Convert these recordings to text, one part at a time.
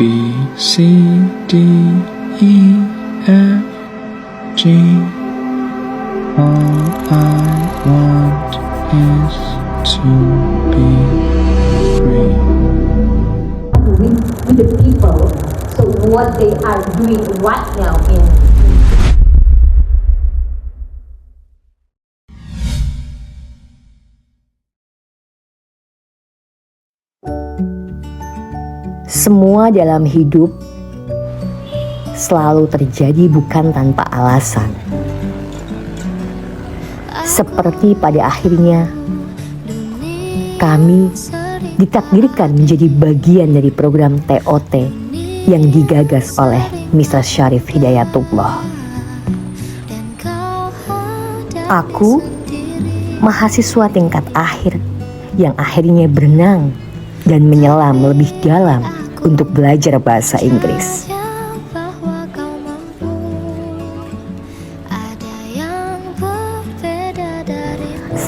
B, C, D, E, F, G. All I want is to be free. With the people, so what they are doing right now in semua dalam hidup selalu terjadi bukan tanpa alasan. Seperti pada akhirnya kami ditakdirkan menjadi bagian dari program TOT yang digagas oleh Mr. Syarif Hidayatullah. Aku mahasiswa tingkat akhir yang akhirnya berenang dan menyelam lebih dalam untuk belajar bahasa Inggris.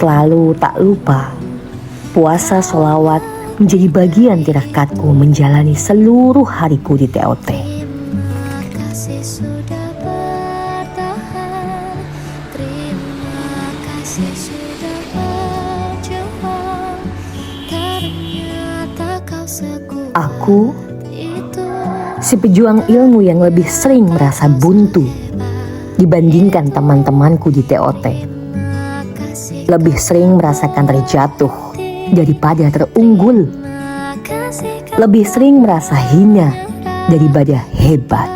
Selalu tak lupa, puasa sholawat menjadi bagian tirakatku menjalani seluruh hariku di TOT. Aku, si pejuang ilmu yang lebih sering merasa buntu dibandingkan teman-temanku di TOT. Lebih sering merasakan terjatuh daripada terunggul. Lebih sering merasa hina daripada hebat.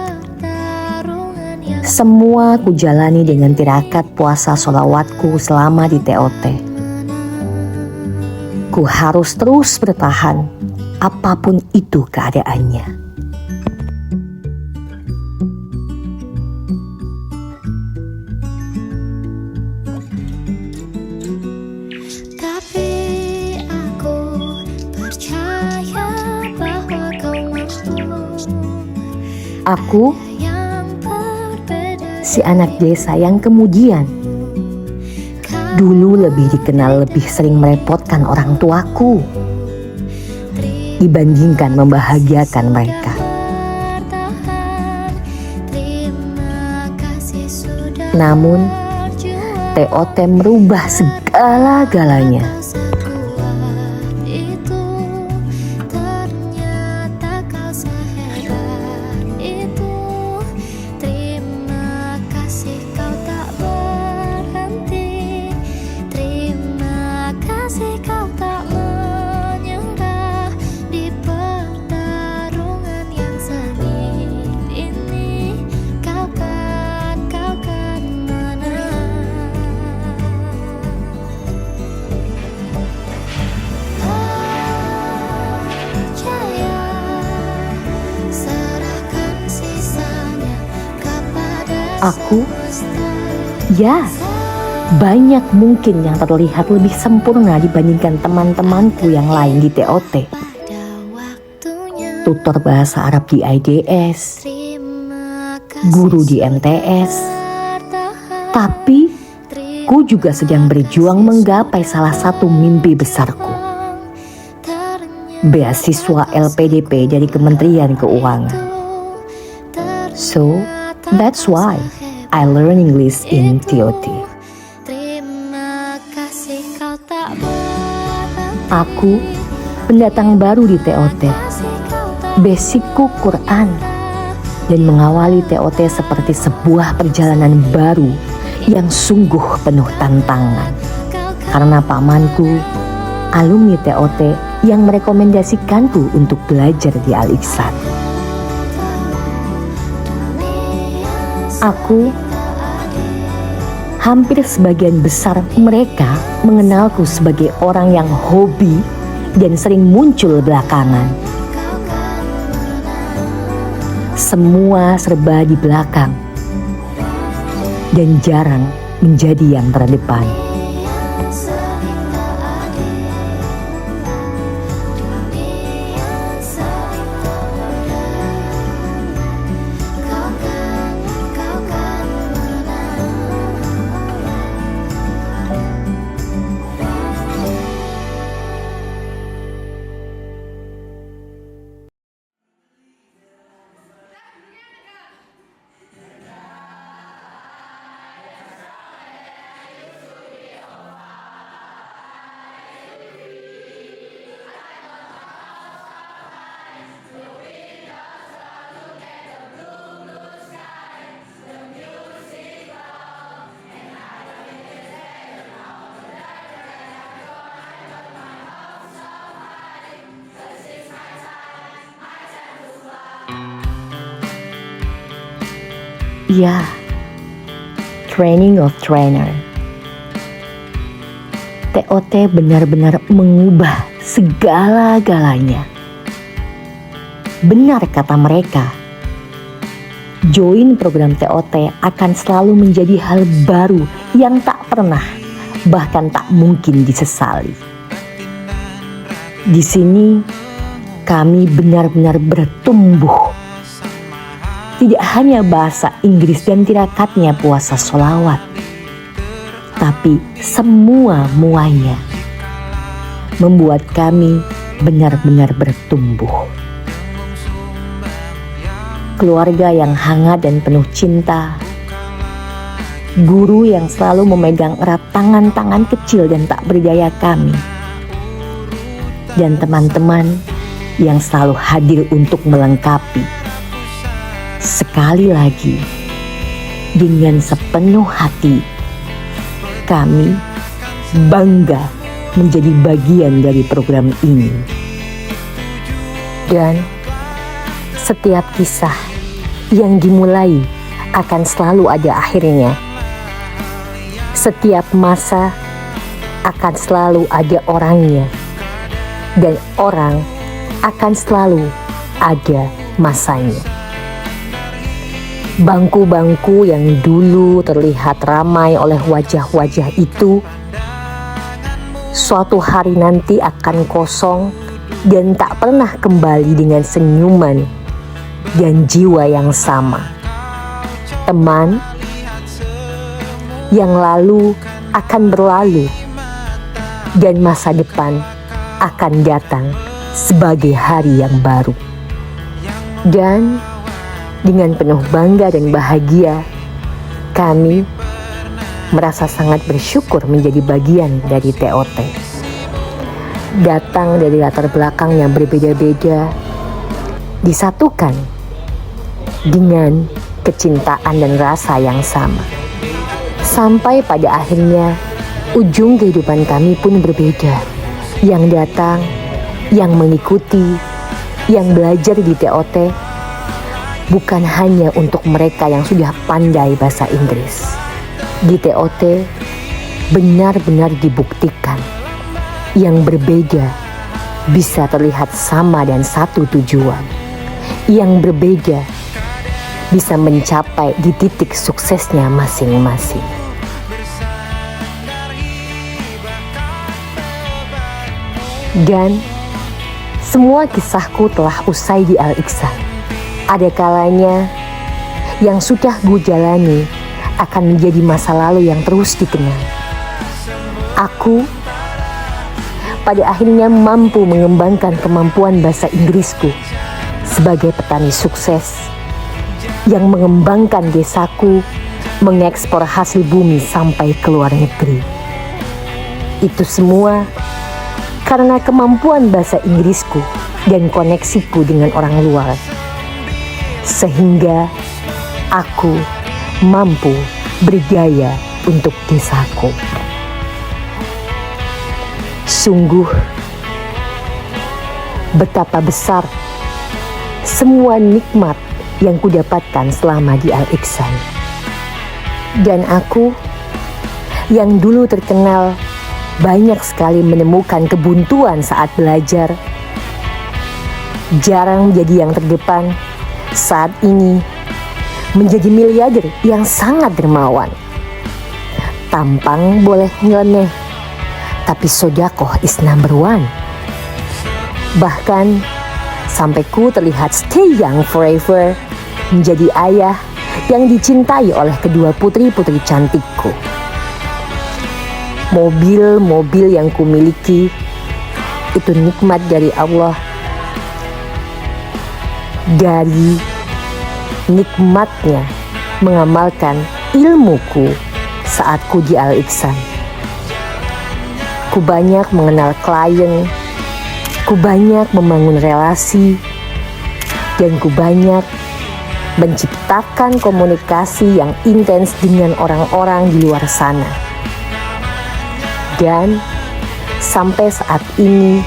Semua ku jalani dengan tirakat puasa sholawatku selama di TOT. Ku harus terus bertahan apapun itu keadaannya. Tapi aku percaya bahwa kau mampu. Aku, si anak desa yang kemudian dulu lebih dikenal lebih sering merepotkan orang tuaku dibandingkan membahagiakan mereka. Namun, TOT merubah segala-galanya. Aku, ya, banyak mungkin yang terlihat lebih sempurna dibandingkan teman-temanku yang lain di TOT. Tutor bahasa Arab di IDS, guru di MTS. Tapi, ku juga sedang berjuang menggapai salah satu mimpi besarku. Beasiswa LPDP dari Kementerian Keuangan. So, that's why I learn English in TOT. Aku pendatang baru di TOT. Basicku Quran dan mengawali TOT seperti sebuah perjalanan baru yang sungguh penuh tantangan. Karena pamanku, alumni TOT yang merekomendasikanku untuk belajar di Al-Ihsan. Aku, hampir sebagian besar mereka mengenalku sebagai orang yang hobi dan sering muncul belakangan. Semua serba di belakang dan jarang menjadi yang terdepan. Ya, training of trainer. TOT benar-benar mengubah segala-galanya. Benar kata mereka, join program TOT akan selalu menjadi hal baru yang tak pernah, bahkan tak mungkin disesali. Di sini kami benar-benar bertumbuh. Tidak hanya bahasa Inggris dan tirakatnya puasa sholawat, tapi semua-muanya membuat kami benar-benar bertumbuh. Keluarga yang hangat dan penuh cinta, guru yang selalu memegang erat tangan-tangan kecil dan tak berdaya kami, dan teman-teman yang selalu hadir untuk melengkapi. Sekali lagi, dengan sepenuh hati, kami bangga menjadi bagian dari program ini. Dan setiap kisah yang dimulai akan selalu ada akhirnya. Setiap masa akan selalu ada orangnya, dan orang akan selalu ada masanya. Bangku-bangku yang dulu terlihat ramai oleh wajah-wajah itu, suatu hari nanti akan kosong dan tak pernah kembali dengan senyuman dan jiwa yang sama. Teman yang lalu akan berlalu, dan masa depan akan datang sebagai hari yang baru. Dan dengan penuh bangga dan bahagia, kami merasa sangat bersyukur menjadi bagian dari TOT. Datang dari latar belakang yang berbeda-beda, disatukan dengan kecintaan dan rasa yang sama. Sampai pada akhirnya, ujung kehidupan kami pun berbeda. Yang datang, yang mengikuti, yang belajar di TOT, bukan hanya untuk mereka yang sudah pandai bahasa Inggris. Di TOT benar-benar dibuktikan yang berbeda bisa terlihat sama dan satu tujuan. Yang berbeda bisa mencapai di titik suksesnya masing-masing. Dan semua kisahku telah usai di Al-Ikhsan. Ada kalanya yang sudah gue jalani akan menjadi masa lalu yang terus dikenang. Aku pada akhirnya mampu mengembangkan kemampuan bahasa Inggrisku sebagai petani sukses yang mengembangkan desaku mengekspor hasil bumi sampai ke luar negeri. Itu semua karena kemampuan bahasa Inggrisku dan koneksiku dengan orang luar. Sehingga aku mampu berjaya untuk desaku. Sungguh betapa besar semua nikmat yang kudapatkan selama di Al-Ikhsan. Dan aku yang dulu terkenal banyak sekali menemukan kebuntuan saat belajar, jarang menjadi yang terdepan, saat ini menjadi miliarder yang sangat dermawan. Tampang boleh nyeleneh, tapi sodakoh is number one. Bahkan sampai ku terlihat stay young forever, menjadi ayah yang dicintai oleh kedua putri-putri cantikku. Mobil-mobil yang kumiliki itu nikmat dari Allah. Dari nikmatnya mengamalkan ilmuku saat ku di Al-Ikhsan. Ku banyak mengenal klien, ku banyak membangun relasi, dan ku banyak menciptakan komunikasi yang intens dengan orang-orang di luar sana. Dan sampai saat ini,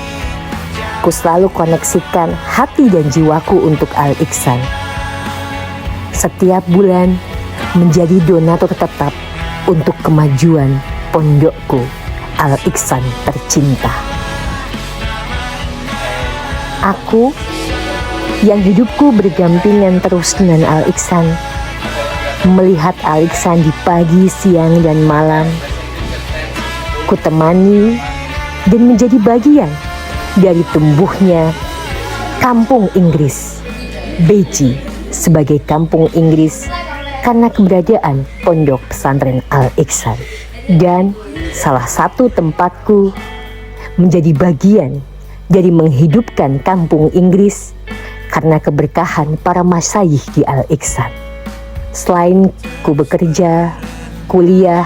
ku selalu koneksikan hati dan jiwaku untuk Al-Ikhsan. Setiap bulan, menjadi donatur tetap untuk kemajuan pondokku Al-Ihsan tercinta. Aku yang hidupku bergampingan terus dengan Al-Ihsan, melihat Al-Ihsan di pagi, siang, dan malam, ku temani dan menjadi bagian dari tumbuhnya kampung Inggris, Beji sebagai kampung Inggris karena keberadaan pondok pesantren Al-Ihsan. Dan salah satu tempatku menjadi bagian dari menghidupkan kampung Inggris karena keberkahan para masyayikh di Al-Ihsan. Selain ku bekerja, kuliah,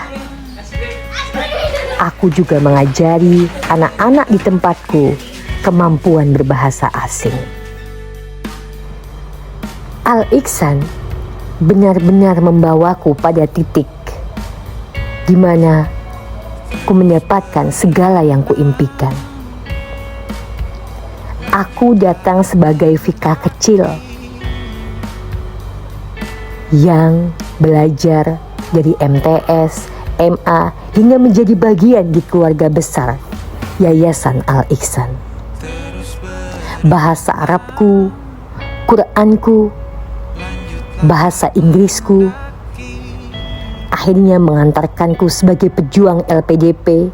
aku juga mengajari anak-anak di tempatku kemampuan berbahasa asing. Al-Ihsan benar-benar membawaku pada titik di mana ku mendapatkan segala yang kuimpikan. Aku datang sebagai Vika kecil yang belajar dari MTS, MA hingga menjadi bagian di keluarga besar Yayasan Al-Ihsan. Bahasa Arabku, Quranku, bahasa Inggrisku akhirnya mengantarkanku sebagai pejuang LPDP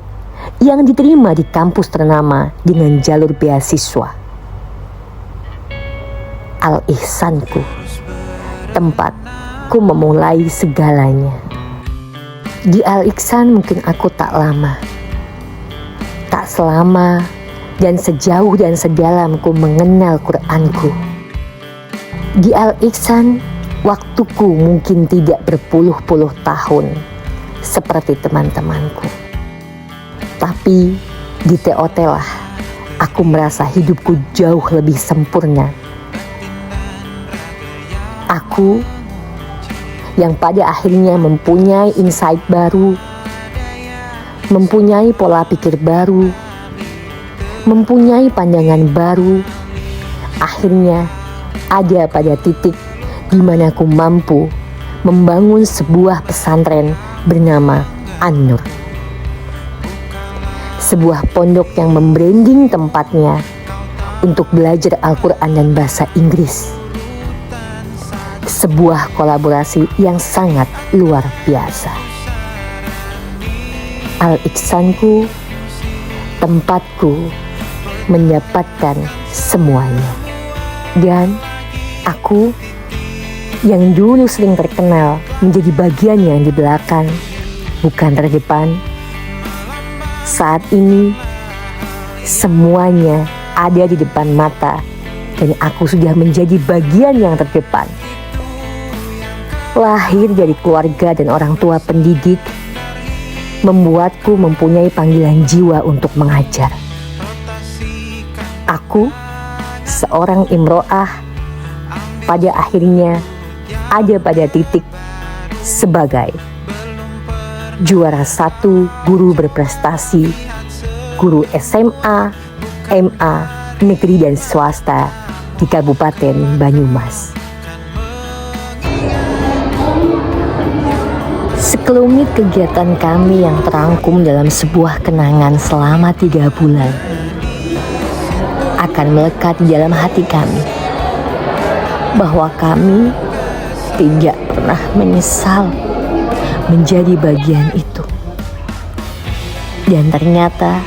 yang diterima di kampus ternama dengan jalur beasiswa. Al-Ihsanku, tempatku memulai segalanya. Di Al-Ihsan mungkin aku tak lama, tak selama dan sejauh dan sedalam ku mengenal Quranku. Di Al-Ihsan waktuku mungkin tidak berpuluh-puluh tahun seperti teman-temanku. Tapi di TOT lah aku merasa hidupku jauh lebih sempurna. Aku yang pada akhirnya mempunyai insight baru, mempunyai pola pikir baru, mempunyai pandangan baru, akhirnya ada pada titik di mana aku mampu membangun sebuah pesantren bernama An-Nur. Sebuah pondok yang membranding tempatnya untuk belajar Al-Quran dan bahasa Inggris. Sebuah kolaborasi yang sangat luar biasa. Al-Ihsanku, tempatku mendapatkan semuanya. Dan aku yang dulu sering terkenal menjadi bagian yang di belakang, bukan terdepan, saat ini semuanya ada di depan mata dan aku sudah menjadi bagian yang terdepan. Lahir dari keluarga dan orang tua pendidik membuatku mempunyai panggilan jiwa untuk mengajar. Aku, seorang imro'ah, pada akhirnya ada pada titik sebagai juara 1 guru berprestasi, guru SMA, MA, negeri dan swasta di Kabupaten Banyumas. Sekelumit kegiatan kami yang terangkum dalam sebuah kenangan selama 3 bulan akan melekat di dalam hati kami, bahwa kami tidak pernah menyesal menjadi bagian itu. Dan ternyata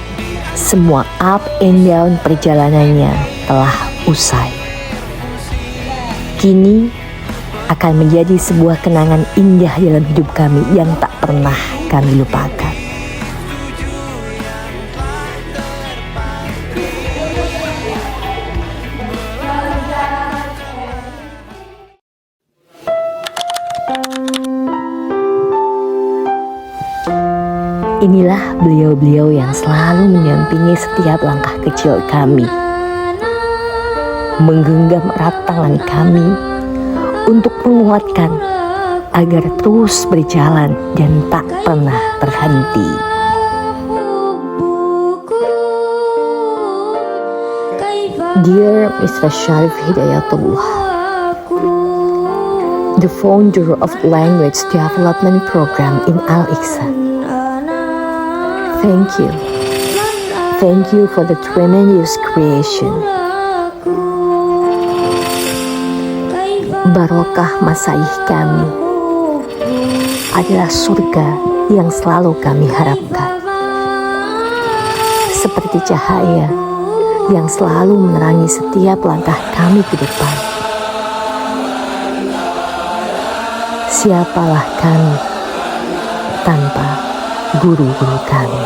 semua up and down perjalanannya telah usai. Kini akan menjadi sebuah kenangan indah dalam hidup kami yang tak pernah kami lupakan. Inilah beliau-beliau yang selalu mendampingi setiap langkah kecil kami, menggenggam erat tangan kami untuk menguatkan agar terus berjalan dan tak pernah berhenti. Dear Mr. Syarif Hidayatullah, the founder of Language Development Program in Al-Ikhsan. Thank you. Thank you for the tremendous creation. Barokah masaih kami adalah surga yang selalu kami harapkan. Seperti cahaya yang selalu menerangi setiap langkah kami ke depan. Siapalah kami tanpa guru-guru kami.